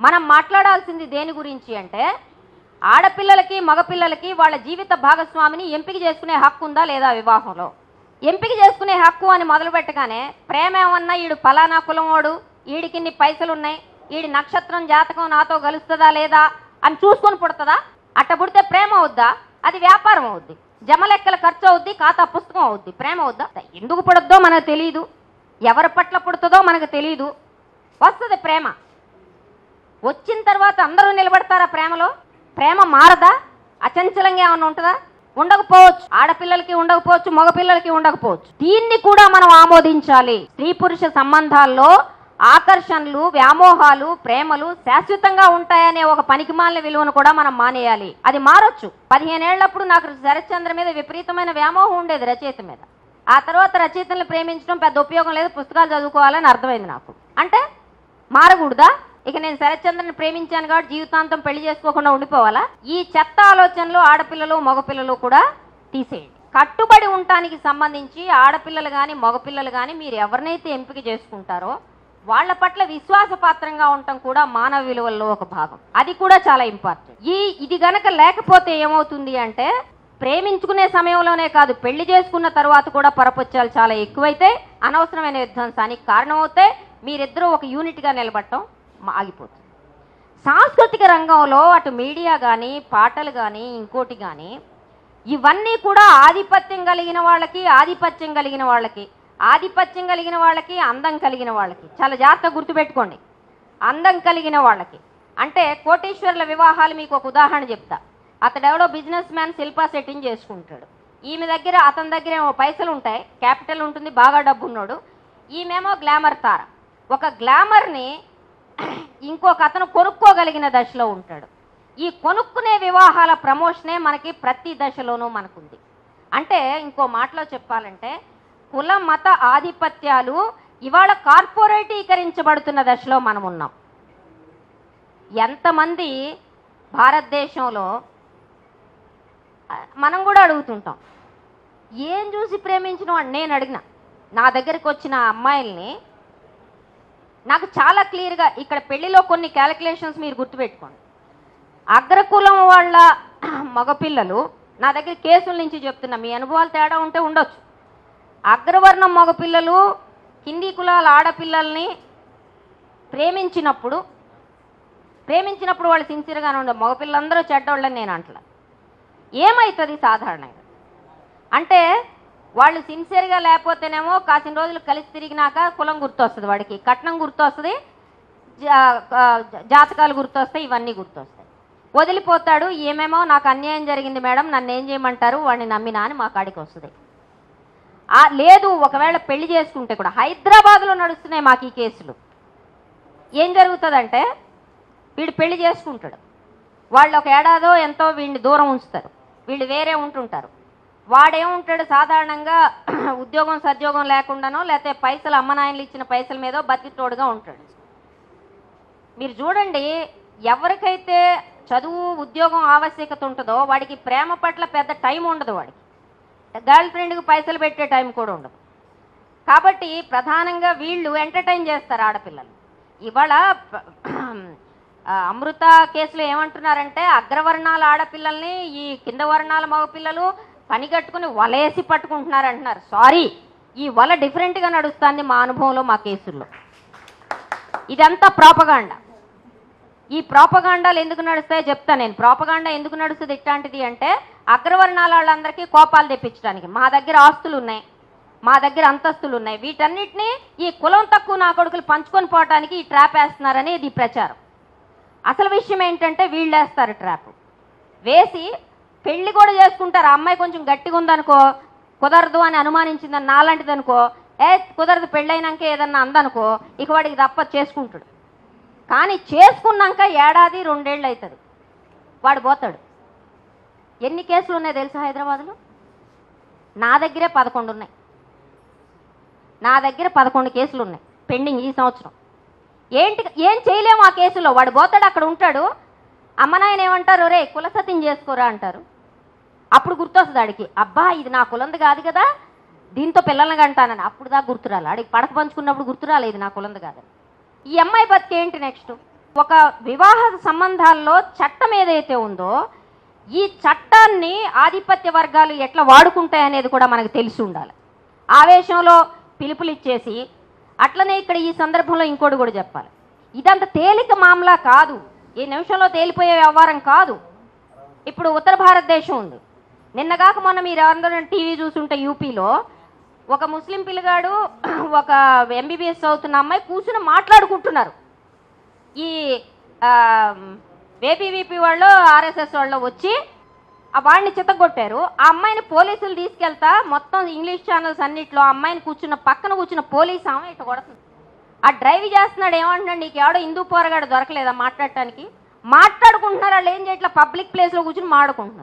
మనం మాట్లాడాల్సింది దేని గురించి అంటే ఆడపిల్లలకి మగపిల్లలకి వాళ్ళ జీవిత భాగస్వామిని ఎంపిక చేసుకునే హక్కు ఉందా లేదా వివాహంలో. ఎంపిక చేసుకునే హక్కు అని మొదలు పెట్టగానే ప్రేమ ఏమన్నా ఈడు ఫలానా కులమోడు, ఈడికిన్ని పైసలున్నాయి, ఈడి నక్షత్రం జాతకం నాతో కలుస్తుందా లేదా అని చూసుకొని పుడుతుందా? అట్ట పుడితే ప్రేమ అవుద్దా? అది వ్యాపారం అవుద్ది, జమలెక్కల ఖర్చు అవుద్ది, ఖాతా పుస్తకం అవుద్ది. ప్రేమ అవుద్దా? ఎందుకు పుడద్దో మనకు తెలియదు, ఎవరి పట్ల పుడుతుందో మనకు తెలియదు. వస్తుంది ప్రేమ. వచ్చిన తర్వాత అందరూ నిలబడతారా ప్రేమలో? ప్రేమ మారదా? అచంచలంగా ఏమన్నా ఉంటుందా? ఉండకపోవచ్చు. ఆడపిల్లలకి ఉండకపోవచ్చు, మగపిల్లలకి ఉండకపోవచ్చు. దీన్ని కూడా మనం ఆమోదించాలి. స్త్రీ పురుష సంబంధాల్లో ఆకర్షణలు, వ్యామోహాలు, ప్రేమలు శాశ్వతంగా ఉంటాయనే ఒక పనికిమాలిన విలువను కూడా మనం మానేయాలి. అది మారొచ్చు. 15 ఏళ్లప్పుడు నాకు శరత్చంద్ర మీద విపరీతమైన వ్యామోహం ఉండేది, రచయిత మీద. ఆ తర్వాత రచయితలను ప్రేమించడం పెద్ద ఉపయోగం లేదు, పుస్తకాలు చదువుకోవాలని అర్థమైంది నాకు. అంటే మారకూడదా? ఇక నేను శరత్చంద్రని ప్రేమించాను కాబట్టి జీవితాంతం పెళ్లి చేసుకోకుండా ఉండిపోవాలా? ఈ చెత్త ఆలోచనలు ఆడపిల్లలు మగపిల్లలు కూడా తీసేయండి. కట్టుబడి ఉండటానికి సంబంధించి ఆడపిల్లలు కానీ మగపిల్లలు కానీ మీరు ఎవరినైతే ఎంపిక చేసుకుంటారో వాళ్ళ పట్ల విశ్వాసపాత్రంగా ఉండటం కూడా మానవ విలువల్లో ఒక భాగం. అది కూడా చాలా ఇంపార్టెంట్. ఇది గనక లేకపోతే ఏమవుతుంది అంటే ప్రేమించుకునే సమయంలోనే కాదు, పెళ్లి చేసుకున్న తర్వాత కూడా పరపత్యాలు చాలా ఎక్కువైతే అనవసరమైన విధ్వంసానికి కారణమవుతాయి. మీరిద్దరూ ఒక యూనిట్గా నిలబడటం ఆగిపోతుంది. సాంస్కృతిక రంగంలో అటు మీడియా కానీ పాటలు కానీ ఇంకోటి కానీ ఇవన్నీ కూడా ఆధిపత్యం కలిగిన వాళ్ళకి అందం కలిగిన వాళ్ళకి చాలా జాగ్రత్తగా గుర్తుపెట్టుకోండి. అందం కలిగిన వాళ్ళకి అంటే కోటీశ్వర్ల వివాహాలు మీకు ఒక ఉదాహరణ చెప్తా. అతడెవడో బిజినెస్ మ్యాన్ శిల్పా సెట్టింగ్ చేసుకుంటాడు. అతని దగ్గర ఏమో పైసలు ఉంటాయి, క్యాపిటల్ ఉంటుంది, బాగా డబ్బు ఉన్నాడు. ఈమెమో గ్లామర్ తార. ఒక గ్లామర్ని ఇంకొక అతను కొనుక్కోగలిగిన దశలో ఉంటాడు. ఈ కొనుక్కునే వివాహాల ప్రమోషనే మనకి ప్రతి దశలోనూ మనకుంది. అంటే ఇంకో మాటలో చెప్పాలంటే కుల మత ఆధిపత్యాలు ఇవాళ కార్పొరేటీకరించబడుతున్న దశలో మనం ఉన్నాం. ఎంతమంది భారతదేశంలో మనం కూడా అడుగుతుంటాం, ఏం చూసి ప్రేమించిన అని నేను అడిగిన. నా దగ్గరికి వచ్చిన అమ్మాయిల్ని నాకు చాలా క్లియర్గా ఇక్కడ పెళ్లిలో కొన్ని క్యాలిక్యులేషన్స్ మీరు గుర్తుపెట్టుకోండి. అగ్రకులం వాళ్ళ మగపిల్లలు నా దగ్గర కేసుల నుంచి చెప్తున్నా, మీ అనుభవాలు తేడా ఉంటే ఉండొచ్చు. అగ్రవర్ణం మగపిల్లలు హిందీ కులాల ఆడపిల్లల్ని ప్రేమించినప్పుడు వాళ్ళు సిన్సియర్గానే ఉండవు. మగపిల్లలందరూ చెడ్డోళ్ళని నేను అంటలా. ఏమవుతుంది సాధారణంగా అంటే వాళ్ళు సిన్సియర్గా లేకపోతేనేమో కాసిన రోజులు కలిసి తిరిగినాక కులం గుర్తొస్తుంది, వాడికి కట్నం గుర్తొస్తుంది, జాతకాలు గుర్తొస్తాయి, ఇవన్నీ గుర్తొస్తాయి. వదిలిపోతాడు. ఏమేమో నాకు అన్యాయం జరిగింది మేడం, నన్ను ఏం చేయమంటారు, వాడిని నమ్మినా అని మా కాడికి వస్తుంది. లేదు ఒకవేళ పెళ్లి చేసుకుంటే కూడా హైదరాబాద్లో నడుస్తున్నాయి మాకు ఈ కేసులు. ఏం జరుగుతుందంటే వీడు పెళ్లి చేసుకుంటాడు, వాళ్ళు ఒక ఏడాదో ఎంతో వీడిని దూరం ఉంచుతారు, వీళ్ళు వేరే ఉంటుంటారు. వాడేముంటాడు సాధారణంగా ఉద్యోగం సద్యోగం లేకుండానో లేకపోతే పైసలు అమ్మనాయనలు ఇచ్చిన పైసల మీదో బతితోడుగా ఉంటాడు. మీరు చూడండి, ఎవరికైతే చదువు ఉద్యోగం ఆవశ్యకత ఉంటుందో వాడికి ప్రేమ పట్ల పెద్ద టైం ఉండదు, వాడికి గర్ల్ ఫ్రెండ్కి పైసలు పెట్టే టైం కూడా ఉండదు. కాబట్టి ప్రధానంగా వీళ్ళు ఎంటర్టైన్ చేస్తారు ఆడపిల్లలు. ఇవాళ అమృత కేసులో ఏమంటున్నారంటే అగ్రవర్ణాల ఆడపిల్లల్ని ఈ కింద వర్ణాల మగపిల్లలు పని కట్టుకుని వలేసి పట్టుకుంటున్నారు అంటున్నారు. సారీ, ఈ వల డిఫరెంట్గా నడుస్తుంది మా అనుభవంలో, మా కేసుల్లో. ఇదంతా ప్రాపగాండా. ఈ ప్రాపగాండాలు ఎందుకు నడుస్తాయో చెప్తాను నేను. ప్రాపగాండా ఎందుకు నడుస్తుంది ఇట్లాంటిది అంటే అగ్రవర్ణాల వాళ్ళందరికీ కోపాలు తెప్పించడానికి. మా దగ్గర ఆస్తులు ఉన్నాయి, మా దగ్గర అంతస్తులు ఉన్నాయి, వీటన్నిటినీ ఈ కులం తక్కువ నా కొడుకులు పంచుకొని పోవటానికి ఈ ట్రాప్ వేస్తున్నారని ఇది ప్రచారం. అసలు విషయం ఏంటంటే వీళ్ళు వేస్తారు ట్రాప్ వేసి పెళ్లి కూడా చేసుకుంటారు. ఆ అమ్మాయి కొంచెం గట్టిగా ఉందనుకో, కుదరదు అని అనుమానించిందని నాలాంటిది అనుకో, కుదరదు పెళ్ళైనాక ఏదన్నా అందనుకో, ఇక వాడికి తప్ప చేసుకుంటాడు. కానీ చేసుకున్నాక 1 ఏడాది 2 ఏళ్ళు అవుతుంది, వాడు పోతాడు. ఎన్ని కేసులు ఉన్నాయి తెలుసా హైదరాబాద్లో? నా దగ్గరే 11 ఉన్నాయి. నా దగ్గర 11 కేసులు ఉన్నాయి పెండింగ్ ఈ సంవత్సరం. ఏం చేయలేము ఆ కేసులో. వాడు పోతాడు, అక్కడ ఉంటాడు. అమ్మనాయన ఏమంటారు, రే కులసత్యం చేసుకోరా అంటారు. అప్పుడు గుర్తొస్తుంది ఆడికి, అబ్బా ఇది నా కులంది కాదు కదా, దీంతో పిల్లల్ని కంటానని. అప్పుడు దాకా గుర్తురాలి, ఆడికి పడక పంచుకున్నప్పుడు గుర్తురాలి ఇది నా కులంది కాదని. ఈ అమ్మాయి బతికేంటి నెక్స్ట్? ఒక వివాహ సంబంధాల్లో చట్టం ఏదైతే ఉందో ఈ చట్టాన్ని ఆధిపత్య వర్గాలు ఎట్లా వాడుకుంటాయి అనేది కూడా మనకు తెలిసి ఉండాలి. ఆవేశంలో పిలుపులు ఇచ్చేసి అట్లనే ఇక్కడ ఈ సందర్భంలో ఇంకోటి కూడా చెప్పాలి. ఇదంత తేలిక మామలా కాదు, ఈ నిమిషంలో తేలిపోయే వ్యవహారం కాదు. ఇప్పుడు ఉత్తర భారతదేశం ఉంది. నిన్నగాక మొన్న మీరు అందరూ టీవీ చూసుంటే యూపీలో ఒక ముస్లిం పిల్లగాడు ఒక ఎంబీబీఎస్ చదువుతున్న అమ్మాయి కూర్చుని మాట్లాడుకుంటున్నారు. ఈ ఏపీవీపీ వాళ్ళు ఆర్ఎస్ఎస్ వాళ్ళు వచ్చి ఆ వాడిని చిత్తగొట్టారు. ఆ అమ్మాయిని పోలీసులు తీసుకెళ్తా మొత్తం ఇంగ్లీష్ ఛానల్స్ అన్నిట్లో ఆ అమ్మాయిని పక్కన కూర్చున్న పోలీసు ఆమె ఇట్లా కొడుతుంది. ఆ డ్రైవ్ చేస్తున్నాడు ఏమంటున్నాడు, నీకు ఎవడో హిందూ పోరగాడు దొరకలేదా మాట్లాడటానికి? మాట్లాడుకుంటున్నారు వాళ్ళు, ఏం చేయట్లా పబ్లిక్ ప్లేస్లో కూర్చుని మాట్లాడుకుంటున్నారు.